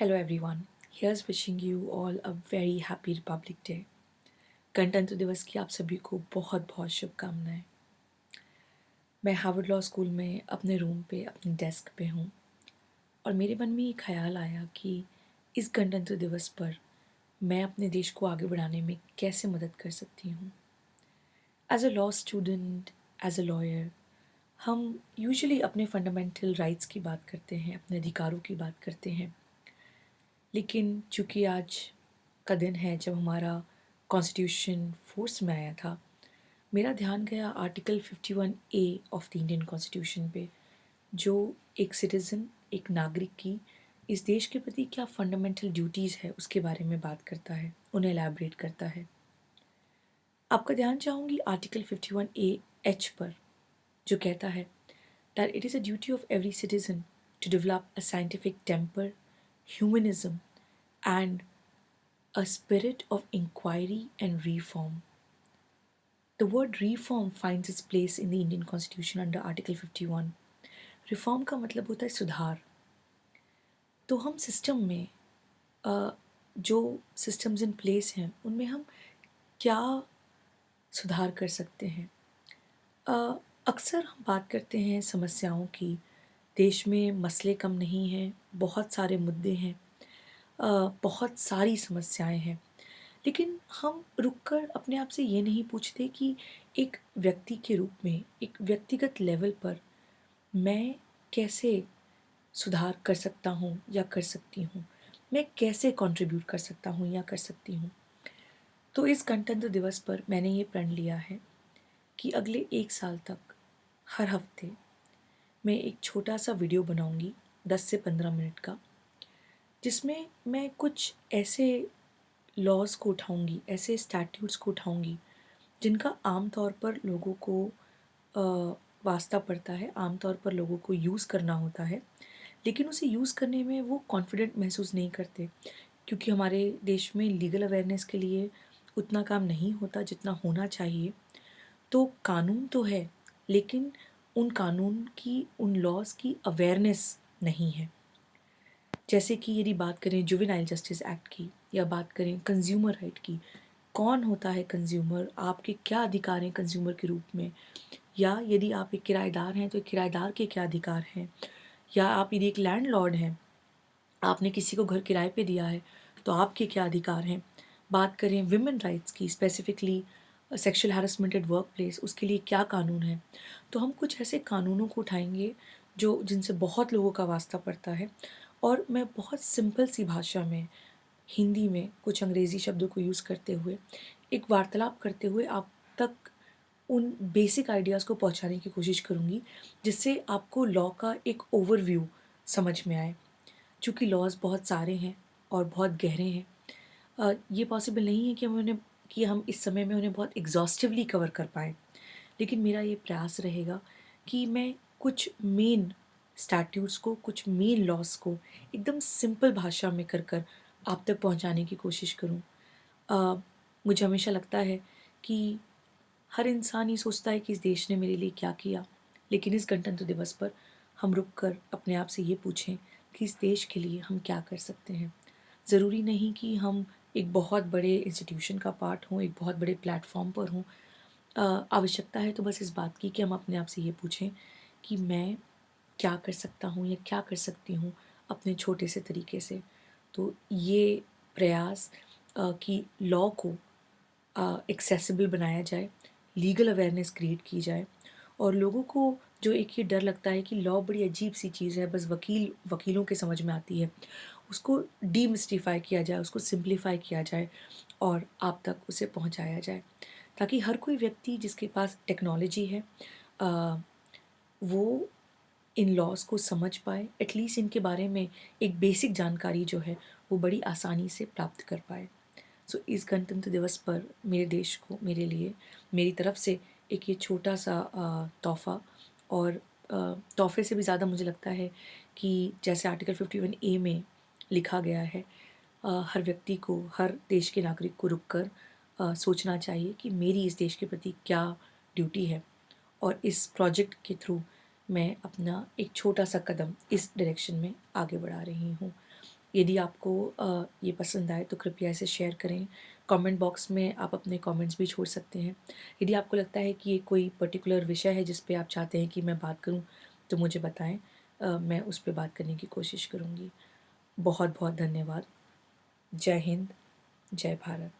Hello everyone. Here's wishing you all a very happy Republic Day. गणतंत्र दिवस की आप सभी को बहुत बहुत शुभकामनाएं। मैं हार्वर्ड लॉ स्कूल में अपने रूम पे अपनी डेस्क पे हूँ और मेरे मन में ये ख्याल आया कि इस गणतंत्र दिवस पर मैं अपने देश को आगे बढ़ाने में कैसे मदद कर सकती हूँ। As a law student, as a lawyer, हम यूजुअली अपने फंडामेंटल राइट्स की बात करते हैं, अपने अधिकारों की बात करते हैं। लेकिन चूँकि आज का दिन है जब हमारा कॉन्स्टिट्यूशन फोर्स में आया था, मेरा ध्यान गया article 51A of the Indian constitution पे, जो एक सिटीज़न, एक नागरिक की इस देश के प्रति क्या फंडामेंटल ड्यूटीज़ है उसके बारे में बात करता है, उन्हें एलैबोरेट करता है। आपका ध्यान चाहूँगी आर्टिकल 51A(H) पर, जो कहता है that it is a duty of every citizen to develop a scientific temper, humanism, and a spirit of inquiry and reform. The word reform finds its place in the Indian Constitution under Article 51. Reform का मतलब होता है सुधार। तो हम system में अ, जो systems in place हैं उनमें हम क्या सुधार कर सकते हैं। अ, अक्सर हम बात करते हैं समस्याओं की, देश में मसले कम नहीं हैं, बहुत सारे मुद्दे हैं, बहुत सारी समस्याएं हैं। लेकिन हम रुककर अपने आप से ये नहीं पूछते कि एक व्यक्ति के रूप में, एक व्यक्तिगत लेवल पर मैं कैसे सुधार कर सकता हूँ या कर सकती हूँ, मैं कैसे कंट्रीब्यूट कर सकता हूँ या कर सकती हूँ। तो इस गणतंत्र दिवस पर मैंने ये प्रण लिया है कि अगले 1 साल तक हर हफ्ते मैं एक छोटा सा वीडियो बनाऊंगी, 10 से 15 मिनट का, जिसमें मैं कुछ ऐसे लॉज़ को उठाऊंगी, ऐसे स्टैट्यूट्स को उठाऊंगी जिनका आम तौर पर लोगों को वास्ता पड़ता है, आम तौर पर लोगों को यूज़ करना होता है, लेकिन उसे यूज़ करने में वो कॉन्फिडेंट महसूस नहीं करते, क्योंकि हमारे देश में लीगल अवेयरनेस के लिए उतना काम नहीं होता जितना होना चाहिए। तो कानून तो है, लेकिन उन कानून की, उन लॉज़ की अवेयरनेस नहीं है। जैसे कि यदि बात करें जुवेनाइल जस्टिस एक्ट की या बात करें कंज्यूमर राइट की, कौन होता है कंज्यूमर, आपके क्या अधिकार हैं कंज्यूमर के रूप में, या यदि आप एक किराएदार हैं तो एक किराएदार के क्या अधिकार हैं, या आप यदि एक लैंडलॉर्ड हैं, आपने किसी को घर किराए पे दिया है तो आपके क्या अधिकार हैं। बात करें विमेन राइट्स की, specifically sexual harassment at work place, उसके लिए क्या कानून है। तो हम कुछ ऐसे कानूनों को उठाएंगे जो जिनसे बहुत लोगों का वास्ता पड़ता है, और मैं बहुत सिंपल सी भाषा में, हिंदी में कुछ अंग्रेज़ी शब्दों को यूज़ करते हुए, एक वार्तालाप करते हुए आप तक उन बेसिक आइडियाज़ को पहुंचाने की कोशिश करूंगी, जिससे आपको लॉ का एक ओवरव्यू समझ में आए। चूँकि लॉज़ बहुत सारे हैं और बहुत गहरे हैं, ये पॉसिबल नहीं है कि हम इस समय में उन्हें बहुत एग्ज़ॉस्टिवली कवर कर पाएँ। लेकिन मेरा ये प्रयास रहेगा कि मैं कुछ मेन स्टैट्यूट्स को, कुछ मेन लॉज़ को एकदम सिंपल भाषा में कर कर आप तक पहुँचाने की कोशिश करूँ। अ, मुझे हमेशा लगता है कि हर इंसान ये सोचता है कि इस देश ने मेरे लिए क्या किया, लेकिन इस गणतंत्र दिवस पर हम रुक कर अपने आप से ये पूछें कि इस देश के लिए हम क्या कर सकते हैं। ज़रूरी नहीं कि हम एक बहुत बड़े इंस्टीट्यूशन का पार्ट हों, एक बहुत बड़े प्लेटफॉर्म पर हों। आवश्यकता है तो बस इस बात की कि हम अपने आप से ये पूछें कि मैं क्या कर सकता हूँ या क्या कर सकती हूँ अपने छोटे से तरीके से। तो ये प्रयास कि लॉ को एक्सेसिबल बनाया जाए, लीगल अवेयरनेस क्रिएट की जाए, और लोगों को जो एक ये डर लगता है कि लॉ बड़ी अजीब सी चीज़ है, बस वकीलों के समझ में आती है, उसको डीमिस्टिफाई किया जाए, उसको सिंप्लीफाई किया जाए और आप तक उसे पहुंचाया जाए, ताकि हर कोई व्यक्ति जिसके पास टेक्नोलॉजी है अ, वो इन लॉज़ को समझ पाए, एटलीस्ट इनके बारे में एक बेसिक जानकारी जो है वो बड़ी आसानी से प्राप्त कर पाए। सो इस गणतंत्र दिवस पर मेरे देश को, मेरे लिए, मेरी तरफ से एक ये छोटा सा तोहफ़ा, और तोहफ़े से भी ज़्यादा मुझे लगता है कि जैसे आर्टिकल 51A में लिखा गया है, हर व्यक्ति को, हर देश के नागरिक को रुक कर सोचना चाहिए कि मेरी इस देश के प्रति क्या ड्यूटी है, और इस प्रोजेक्ट के थ्रू मैं अपना एक छोटा सा कदम इस डायरेक्शन में आगे बढ़ा रही हूँ। यदि आपको ये पसंद आए तो कृपया इसे शेयर करें। कमेंट बॉक्स में आप अपने कमेंट्स भी छोड़ सकते हैं। यदि आपको लगता है कि ये कोई पर्टिकुलर विषय है जिस पे आप चाहते हैं कि मैं बात करूं, तो मुझे बताएं। मैं उस पे बात करने की कोशिश करूंगी। बहुत बहुत धन्यवाद। जय हिंद, जय भारत।